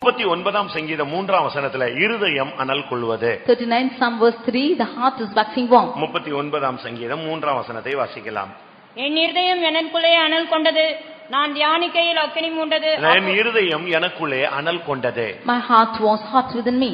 39ஆம் சங்கீதம் 3ஆம் வசனத்துல இருதயம் அனல் கொள்வது. 39 Psalm verse 3, the heart is waxing warm. 39ஆம் சங்கீதம் 3ஆம் வசனத்தை வாசிக்கலாம். என் இருதயம் எனக்குள்ளே அனல் கொண்டது, நான் தியானிக்கையில் அக்கினி மூண்டது. என் இருதயம் எனக்குள்ளே அனல் கொண்டது. My heart was hot within me.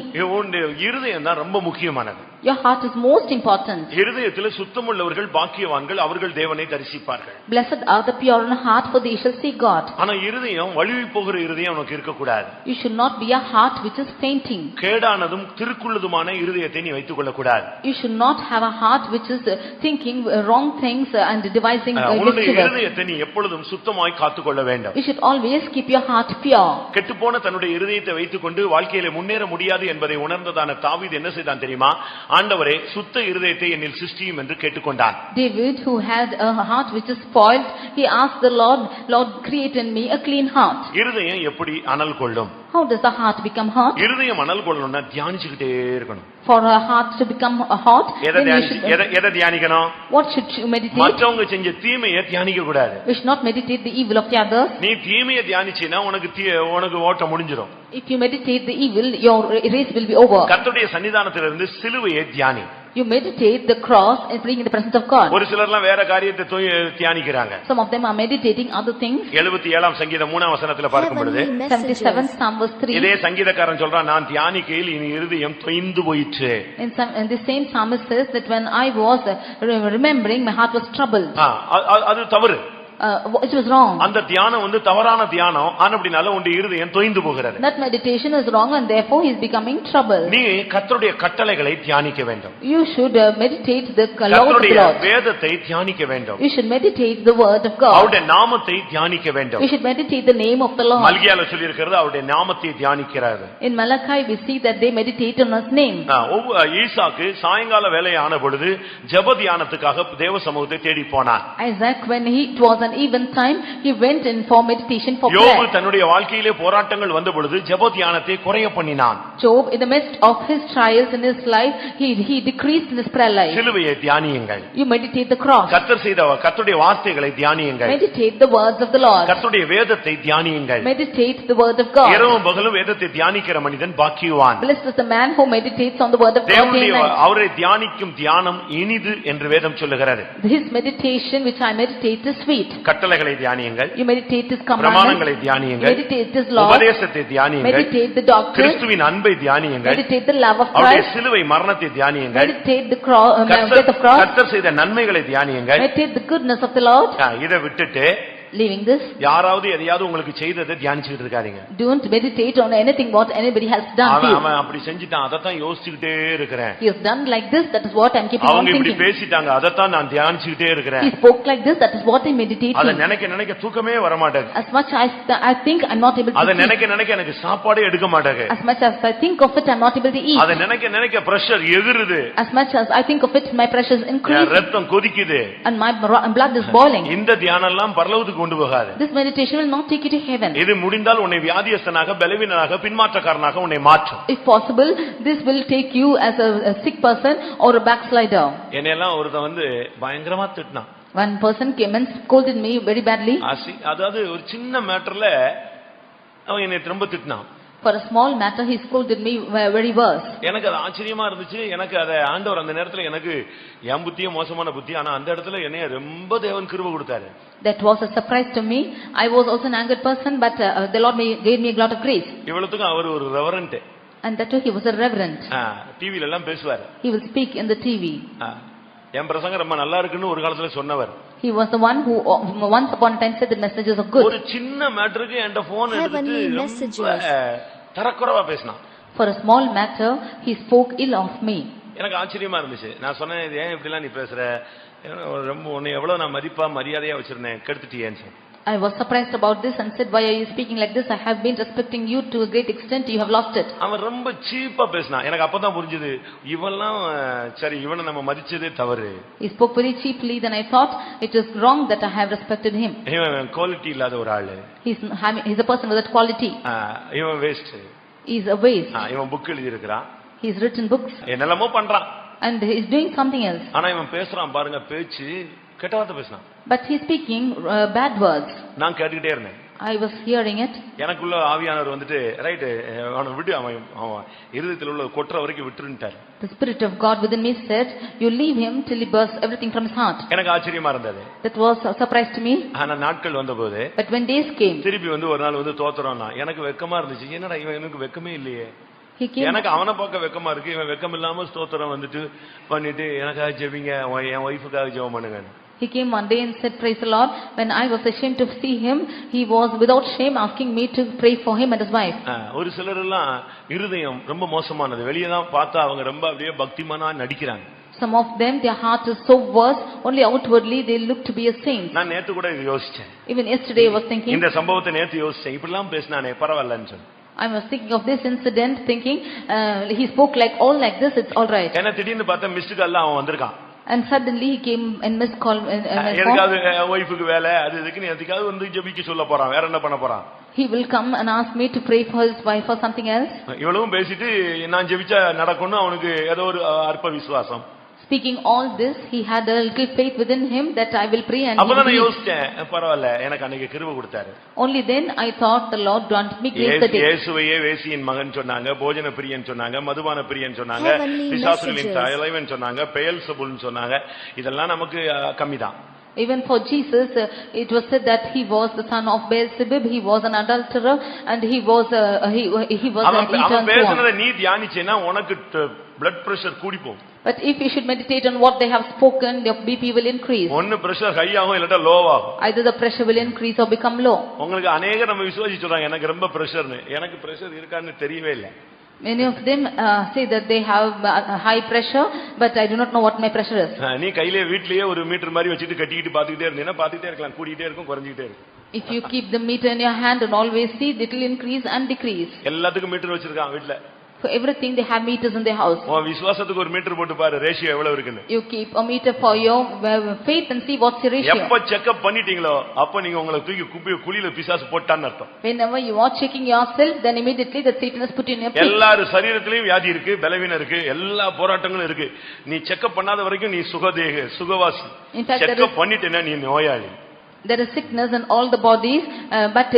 இருதயம் தான் ரொம்ப முக்கியமானது. Your heart is most important. இருதயத்திலே சுத்தமுள்ளவர்கள் பாக்கியவான்கள், அவர்கள் தேவனை தரிசிப்பார்கள். Blessed are the pure in heart, for they shall see God. ஆனா இருதயம் வழுவி போகிற இருதயம் உனக்கு இருக்க கூடாது. You should not be a heart which is fainting. கேடானதும் திருக்குள்ளதுமான இருதயத்தை நீ வைத்துக் கொள்ள கூடாது. You should not have a heart which is thinking wrong things and devising உன்னுடைய mischievous. இருதயத்தை நீ எப்பொழுதும் சுத்தமாய் காத்துக்கொள்ள வேண்டும். You should always keep your heart pure. கெட்டுப்போன தன்னுடைய இருதயத்தை வைத்துக்கொண்டு வாழ்க்கையிலே முன்னேற முடியாது என்பதை உணர்ந்ததான தாவீது என்ன செய்தான் தெரியுமா? ஆண்டவரே சுத்த இருதயத்தை என்னில் சிருஷ்டியும் என்று கேட்டுக்கொண்டான். David, who had a heart which is spoiled, he asked the Lord, Lord, create in me a clean heart. இருதயம் எப்படி அனல் கொள்ளும்? How does the heart become hot? இருதயம் அனல் கொள்ளணும்னா தியானிச்சுக்கிட்டே இருக்கணும். For a heart to become hot, எதை தியானிக்கணும்? what should you meditate? மற்றவங்க செஞ்ச தீமையை தியானிக்க கூடாது. We should not meditate the evil of the others. நீ தீமையை தியானிச்சீனா உனக்கு ஓட்டம் முடிஞ்சிரும். If you meditate the evil, your race will be over. கர்த்தருடைய சன்னிதானத்திலிருந்து சிலுவையை தியானி. You meditate the cross and being in the presence of God. ஒரு சிலர்லாம் வேற காரியத்தை தியானிக்கிறாங்க. Some of them are meditating other things. 77ஆம் சங்கீதம் 3ஆம் வசனத்துல பார்க்கும் பொழுது 77 Psalm verse 3. இதே சங்கீதக்காரன் சொல்றான், நான் தியானிக்கையில் என் இருதயம் தொய்ந்து போயிற்று. And the same psalmist says that when I was remembering, my heart was troubled. அது தவறு. It was wrong. அந்த தியானம் தவறான தியானம். ஆனபடினால உன்னுடைய இருதயம் தொய்ந்து போகிறது. That meditation is wrong and therefore he is becoming troubled. நீ கர்த்தருடைய கட்டளைகளை தியானிக்க வேண்டும். You should meditate the law of the கர்த்தருடைய Lord. வேதத்தை தியானிக்க வேண்டும். You should meditate the word of God. அவருடைய நாமத்தை தியானிக்க வேண்டும். You should meditate the name of the Lord. மல்கியால சொல்லி இருக்கிறது அவருடைய நாமத்தை தியானிக்கிறார். In Malachi we see that they meditate on his name. ஈசாக்கு சாயங்கால வேளை ஆன பொழுது ஜெப தியானத்துக்காக தேவ சமூகத்தை தேடி போனான். Isaac, when it was an even time, he went in for meditation for prayer. யோபு தன்னுடைய வாழ்க்கையிலே போராட்டங்கள் வந்த பொழுது ஜெப தியானத்தை குறைய பண்ணினான். Job, in the midst of his trials in his life, he decreased in his prayer life. சிலுவையை தியானியுங்கள். You meditate the cross. கர்த்தருடைய வார்த்தைகளை தியானியுங்கள். Meditate the words of the Lord. கர்த்தருடைய வேதத்தை தியானியுங்கள். Meditate the word of God. இரவும் பகலும் வேதத்தை தியானிக்கிற மனிதன் பாக்கியவான். Blessed is the man who meditates on the word of God day and night. அவரை தியானிக்கும் தியானம் இனிது என்று வேதம் சொல்லுகிறது. His meditation which I meditate is sweet. கட்டளைகளை தியானியுங்கள். You meditate his commandments. பிரமாணங்களை தியானியுங்கள். Meditate his law. உபதேசத்தை தியானியுங்கள். Meditate the doctrine. கிறிஸ்துவின் அன்பை தியானியுங்கள். Meditate the love of அவருடைய Christ. சிலுவை மரணத்தை தியானியுங்கள். Meditate the death of cross. கர்த்தர் செய்த நன்மைகளை தியானியுங்கள். Meditate the goodness of the Lord. இதை விட்டுட்டு leaving this, யாராவது எதையாவது உங்களுக்கு செய்ததை தியானிச்சிட்டு இருக்காதீங்க. Don't meditate on anything what anybody has done to you. அவன் அப்படி செஞ்சிட்டான், அத தான் யோசிச்சிட்டே இருக்கறேன். He has done like this, that is what I am keeping on thinking. அவங்க இப்படி பேசிட்டாங்க, அத தான் நான் தியானிச்சிட்டே இருக்கறேன். He spoke like this, that is what I meditate. அத நினைக்க தூக்கமே வர மாட்டேங்குது. As much I think I am not able to. அத நினைக்க எனக்கு சாப்பாடே எடுக்க மாட்டேங்குது. As much as I think of it, I am not able to eat. அத நினைக்க pressure எகிறுது. As much as I think of it, my pressure is increasing. ரத்தம் கொதிக்குது. And my blood is boiling. இந்த தியானம் எல்லாம் பரலோகத்துக்கு கொண்டு போகாது. This meditation will not take you to heaven. இது முடிந்தால் உன்னை வியாதியஸ்தனாக பலவீனனாக பின்மாற்றக்காரனாக உன்னை மாற்றும். If possible, this will take you as a sick person or a backslider. என்னையெல்லாம் ஒருத்தன் பயங்கரமா திட்டினான். One person came and scolded me very badly. அதாவது ஒரு சின்ன மேட்டர்ல அவன் என்னை ரொம்ப திட்டினான். For a small matter he scolded me very worse. எனக்கு அது ஆச்சரியமா இருந்துச்சு. எனக்கு அத ஆண்டவர் அந்த நேரத்துல எனக்கு என் புத்தியே மோசமான புத்தி, ஆனா அந்த இடத்துல என்னைய ரொம்ப தேவன் கிருபை கொடுத்தாரு. That was a surprise to me. I was also an angered person, but the Lord gave me a lot of grace. இவ்வளவுக்கு அவர் ஒரு reverend. And that too he was a reverend. டிவில எல்லாம் பேசுவார். He will speak in the TV. என் பிரசங்கம் ரொம்ப நல்லா இருக்குன்னு ஒரு காலத்துல சொன்னவர். He was the one who once upon a time said the messages are good. ஒரு சின்ன மேட்டருக்கு என்கிட்ட போன் எடுத்து தரக்குறைவா பேசினான். For a small matter he spoke ill of me. எனக்கு ஆச்சரியமா இருந்துச்சு. நான் சொன்னேன், ஏன் இப்படி எல்லாம் நீ பேசுற, ரொம்ப உன்னை எவ்வளவு நான் மதிப்பா மரியாதையா வச்சிருந்தேன், கெடுத்துட்டியேன்னு. I was surprised about this and said, why are you speaking like this? I have been respecting you to a great extent, you have lost it. அவன் ரொம்ப சீப்பா பேசினான். எனக்கு அப்பதான் புரிஞ்சது, இவெல்லாம் சரி, இவனை நம்ம மதிச்சதே தவறு. He spoke very cheaply. Then I thought it is wrong that I have respected him. இவன் குவாலிட்டி இல்லாத ஒரு ஆளு. He's a person without quality. இவன் வேஸ்ட். He's a waste. இவன் புக் எழுதி இருக்கிறான். He's written books. என்னெல்லாமோ பண்றான். And he's doing something else. ஆனா இவன் பேசுறான் பாருங்க, பேச்சு கெட்ட வார்த்தை பேசுறான். But he's speaking bad words. நான் கேட்டுக்கிட்டே இருந்தேன். I was hearing it. எனக்குள்ள ஆவியானவர் வந்துட்டு ரைட் அவனை விட்டு அவன் இருதயத்தில் உள்ள கொற்ற வரைக்கும் விட்டுருன்ட்டார். The Spirit of God within me said, you leave him till he bursts everything from his heart. எனக்கு ஆச்சரியமா இருந்தது. That was a surprise to me. ஆனா நாட்கள் வந்தபோது But when days came, திருப்பி ஒரு நாள் தோத்துறானா, எனக்கு வெக்கமா இருந்துச்சு. என்னடா இவனுக்கு வெக்கமே இல்லையே, he came. எனக்கு அவனை பார்க்க வெக்கமா இருக்கு, இவன் வெக்கம் இல்லாம ஸ்தோத்திரம் பண்ணிட்டு எனக்காக ஜெபிங்க, என் ஒய்ஃபுக்காக ஜெபம் பண்ணுங்க. He came one day and said, praise the Lord. When I was ashamed to see him, he was without shame asking me to pray for him and his wife. ஒரு சிலர் எல்லாம் இருதயம் ரொம்ப மோசமானது, வெளியே தான் பார்த்தா அவங்க ரொம்ப அப்படியே பக்திமானா நடிக்கிறாங்க. Some of them, their heart is so worse, only outwardly they look to be a saint. நான் நேத்து கூட இது யோசிச்சேன். Even yesterday I was thinking, இந்த சம்பவத்தை நேத்து யோசிச்சேன், இப்படிலாம் பேசினானே பரவாயில்லன்னு சொல்லி. I was thinking of this incident, thinking he spoke like all like this, it's all right. என்ன திடீர்னு பார்த்தா மிஸ்டு கால்ல அவன் வந்திருக்கான். And suddenly he came and missed call. எனக்காவது ஒய்ஃபுக்கு வேலை அது இதுக்கு எதுக்காவது ஜெபிக்க சொல்ல போறான், வேற என்ன பண்ண போறான்? He will come and ask me to pray for his wife or something else. இவளும் பேசிட்டு நான் ஜெபிச்சா நடக்கும்னு அவனுக்கு ஏதோ ஒரு அற்ப விசுவாசம். Speaking all this, he had a little faith within him that I will pray and அப்பதான் நான் யோசிச்சேன், பரவாயில்ல எனக்கு அன்னைக்கு கிருபை கொடுத்தாரு. Only then I thought the Lord granted me grace that day. இயேசுவையே வேசியின் மகன் சொன்னாங்க, போஜன பிரியன் சொன்னாங்க, மதுபான பிரியன் சொன்னாங்க, பிசாசுகளின் தலைவன் சொன்னாங்க, பெயல்செபூல்னு சொன்னாங்க. இதெல்லாம் நமக்கு கம்மிதான். Even for Jesus, it was said that he was the son of Beelzebub, he was an adulterer, and he was an eater. அவன் பேசுனதை நீ தியானிச்சேன்னா உனக்கு blood pressure கூடி போகும். But if you should meditate on what they have spoken, your BP will increase. ஒன்னு pressure high ஆகும் இல்லட்டா low ஆகும். Either the pressure will increase or become low. உங்களுக்கு अनेக நம்ம விசுவாசி சொல்றாங்க எனக்கு ரொம்ப பிரஷர்னு. எனக்கு பிரஷர் இருக்கான்னு தெரியவே இல்ல. Many of them say that they have high pressure, but I do not know what my pressure is. நீ கையிலே வீட்லயே ஒரு மீட்டர் மாதிரி வச்சிட்டு கட்டிக்கிட்டு பாத்துக்கிட்டே இருந்தீனா பாத்துக்கிட்டே இருக்கலாம், கூடிட்டே இருக்கும் குறஞ்சிட்டே இருக்கும். If you keep the meter in your hand and always see, it will increase and decrease. எல்லாத்துக்கும் மீட்டர் வச்சிருக்கான் வீட்ல. For everything they have meters in their house. உன் விசுவாசத்துக்கு ஒரு மீட்டர் போட்டு பாரு ரேஷியோ எவ்வளவு இருக்குன்னு. You keep a meter for your faith and see what's your ratio. எப்ப செக் அப் பண்ணிட்டீங்களோ அப்ப நீங்க உங்களை தூக்கி குழியில பிசாசு போட்டான்னு அர்த்தம். Whenever you are checking yourself, then immediately the Satan is put in your pit. எல்லாரும் சரீரத்திலயும் வியாதி இருக்கு, பலவீனம் இருக்கு, எல்லா போராட்டங்களும் இருக்கு. நீ செக் அப் பண்ணாத வரைக்கும் நீ சுகவாசி. செக் அப் பண்ணிட்டேன்னா நீ நோயாளி. There is sickness in all the bodies, but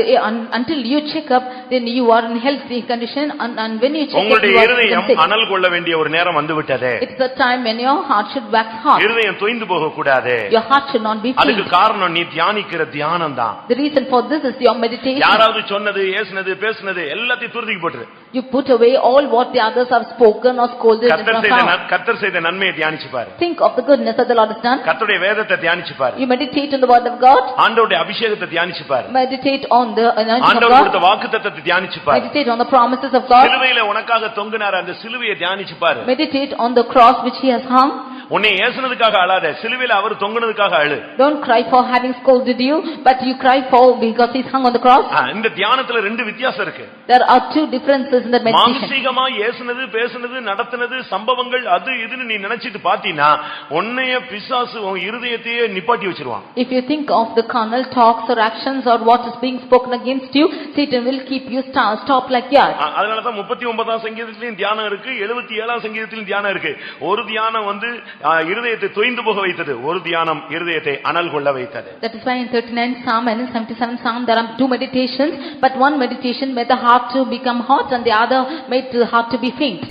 until you check up, then you are in healthy condition, and when you check up, உங்களுடைய இருதயம் அனல் கொள்ள வேண்டிய ஒரு நேரம் வந்து விட்டதே. It's the time when your heart should wax hot. இருதயம் தோய்ந்து போக கூடாது. Your heart should not be faint. அதுக்கு காரணம் நீ தியானிக்கிற தியானம் தான். The reason for this is your meditation. யாராவது சொன்னது, ஏசுனது, பேசுனது எல்லாத்தையும் தூக்கி போட்டுரு. You put away all what the others have spoken or scolded and profound. கர்த்தர் செய்த நன்மையை தியானிச்சு பாரு. Think of the goodness that the Lord has done. கர்த்தருடைய வேதத்தை தியானிச்சு பாரு. You meditate on the word of God. ஆண்டவருடைய அபிஷேகத்தை தியானிச்சு பாரு. Meditate on the anointing of God. ஆண்டவர் கொடுத்த வாக்குத்தத்தத்தை தியானிச்சு பாரு. Meditate on the promises of God. சிலுவையில உனக்காக தொங்கினார் அந்த சிலுவையை தியானிச்சு பாரு. Meditate on the cross which he has hung. உன்னை ஏசுனதுக்காக அழாத, சிலுவையில அவர் தொங்குனதுக்காக அழு. Don't cry for having scolded you, but you cry for because he's hung on the cross. இந்த தியானத்துல ரெண்டு வித்தியாசம் இருக்கு. There are two differences in the meditation. மாம்சீகமா ஏசுனது, பேசுனது, நடத்துனது, சம்பவங்கள் அது இதுன்னு நீ நினைச்சிட்டு பாத்தீனா உன்னைய பிசாசு உன் இருதயத்தையே நிப்பாட்டி வச்சிருவான். If you think of the carnal talks or actions or what is being spoken against you, Satan will keep you stop like that. அதனால தான் 39ஆம் சங்கீதத்திலும் தியானம் இருக்கு, 77ஆம் சங்கீதத்திலும் தியானம் இருக்கு. ஒரு தியானம் இருதயத்தை தோய்ந்து போக வைத்தது, ஒரு தியானம் இருதயத்தை அனல் கொள்ள வைத்தது. That is why in 39 Psalm and in 77 Psalm there are two meditations, but one meditation made the heart to become hot and the other made the heart to be faint.